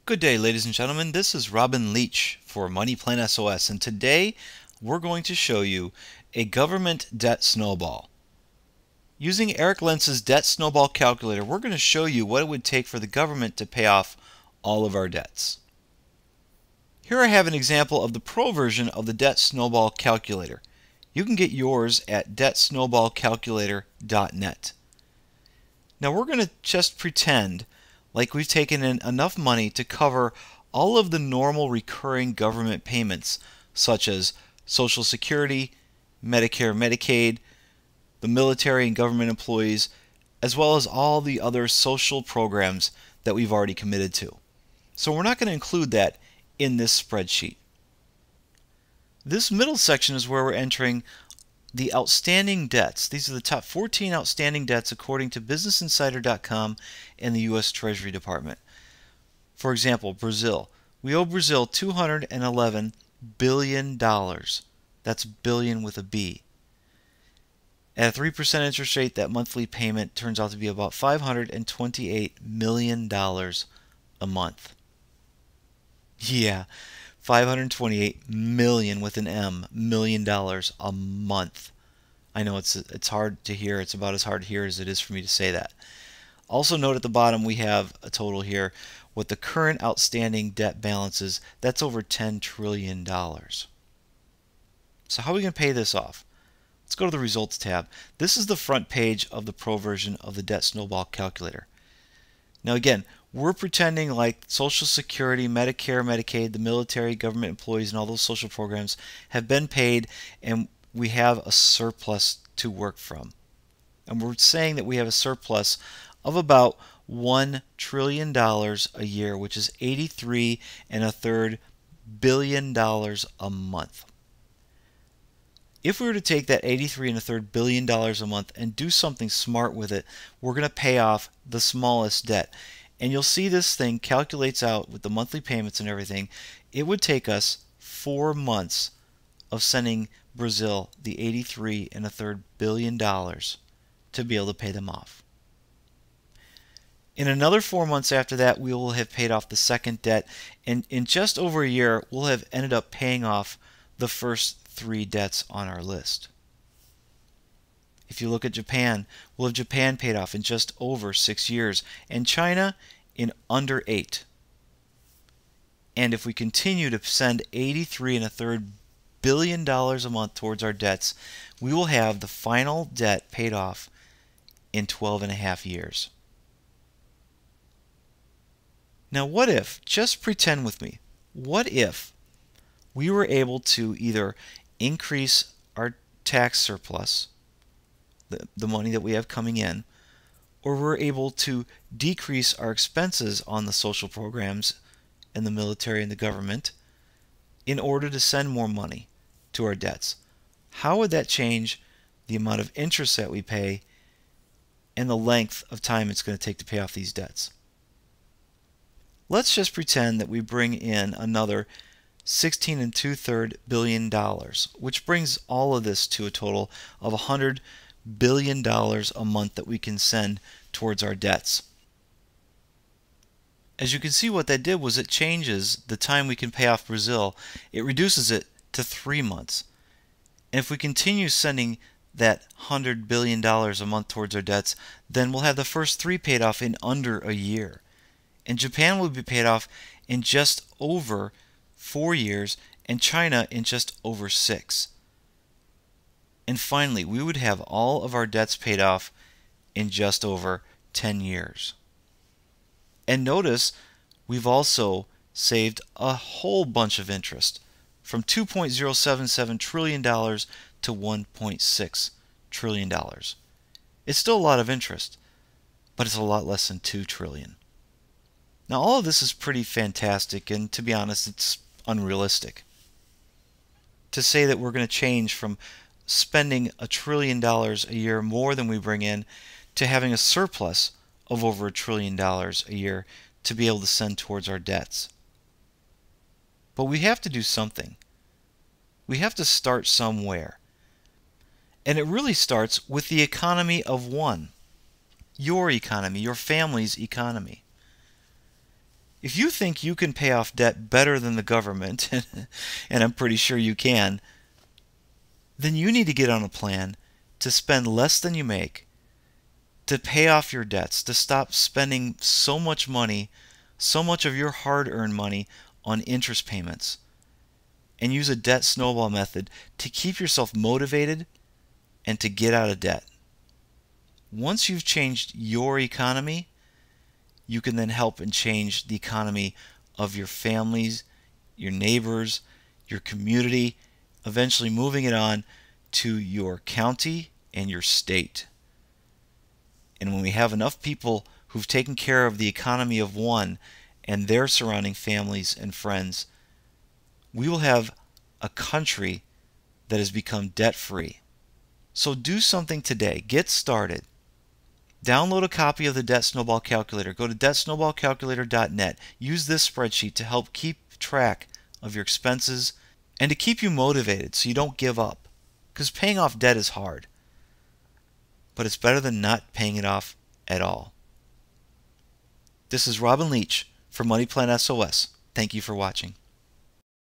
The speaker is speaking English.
Good day, ladies and gentlemen. This is Robin Leach for Money Plan SOS, and today we're going to show you a government debt snowball. Using Eric Lentz's debt snowball calculator, we're going to show you what it would take for the government to pay off all of our debts. Here I have an example of the pro version of the debt snowball calculator. You can get yours at debtsnowballcalculator.net. Now we're going to just pretend like we've taken in enough money to cover all of the normal recurring government payments, such as Social Security, Medicare, Medicaid, the military and government employees, as well as all the other social programs that we've already committed to. So we're not going to include that in this spreadsheet. This middle section is where we're entering the outstanding debts. These are the top 14 outstanding debts according to BusinessInsider.com and the U.S. Treasury Department. For example, Brazil. We owe Brazil $211 billion. That's billion with a B. At a 3% interest rate, that monthly payment turns out to be about $528 million a month. Yeah. $528 million with an M, $million a month. I know it's hard to hear. It's about as hard to hear as it is for me to say that. Also note at the bottom we have a total here. What the current outstanding debt balance is, that's over $10 trillion. So how are we going to pay this off? Let's go to the Results tab. This is the front page of the pro version of the Debt Snowball Calculator. Now again, we're pretending like Social Security, Medicare, Medicaid, the military, government employees, and all those social programs have been paid and we have a surplus to work from. And we're saying that we have a surplus of about $1 trillion a year, which is $83.33 billion a month. If we were to take that $83.33 billion a month and do something smart with it, we're going to pay off the smallest debt. And you'll see this thing calculates out with the monthly payments and everything. It would take us 4 months of sending Brazil the $83.33 billion to be able to pay them off. In another 4 months after that, we will have paid off the second debt. And in just over a year, we'll have ended up paying off the first 3 debts on our list. If you look at Japan, we'll have Japan paid off in just over 6 years, and China in under 8. And if we continue to send $83.33 billion a month towards our debts, we will have the final debt paid off in 12.5 years. Now what if, just pretend with me, what if we were able to either increase our tax surplus, the money that we have coming in, or we're able to decrease our expenses on the social programs and the military and the government in order to send more money to our debts? How would that change the amount of interest that we pay and the length of time it's going to take to pay off these debts? Let's just pretend that we bring in another $16.23 billion, which brings all of this to a total of $100 billion a month that we can send towards our debts. As you can see, what that did was it changes the time we can pay off Brazil. It reduces it to 3 months. And if we continue sending that $100 billion a month towards our debts, then we'll have the first 3 paid off in under a year. And Japan will be paid off in just over 4 years, and China in just over 6. And finally, we would have all of our debts paid off in just over 10 years. And notice we've also saved a whole bunch of interest, from $2.077 trillion to $1.6 trillion. It's still a lot of interest, but it's a lot less than $2 trillion. Now all of this is pretty fantastic, and to be honest, it's unrealistic. To say that we're going to change from spending $1 trillion a year more than we bring in to having a surplus of over $1 trillion a year to be able to send towards our debts. But we have to do something. We have to start somewhere. And it really starts with the economy of one. Your economy, your family's economy. If you think you can pay off debt better than the government, and I'm pretty sure you can, then you need to get on a plan to spend less than you make, to pay off your debts, to stop spending so much money, so much of your hard-earned money on interest payments, and use a debt snowball method to keep yourself motivated and to get out of debt. Once you've changed your economy, you can then help and change the economy of your families, your neighbors, your community, eventually moving it on to your county and your state. And when we have enough people who've taken care of the economy of one and their surrounding families and friends, we will have a country that has become debt-free. So do something today. Get started. Download a copy of the Debt Snowball Calculator. Go to debtsnowballcalculator.net. Use this spreadsheet to help keep track of your expenses and to keep you motivated so you don't give up. Because paying off debt is hard. But it's better than not paying it off at all. This is Robin Leach for Money Plan SOS. Thank you for watching.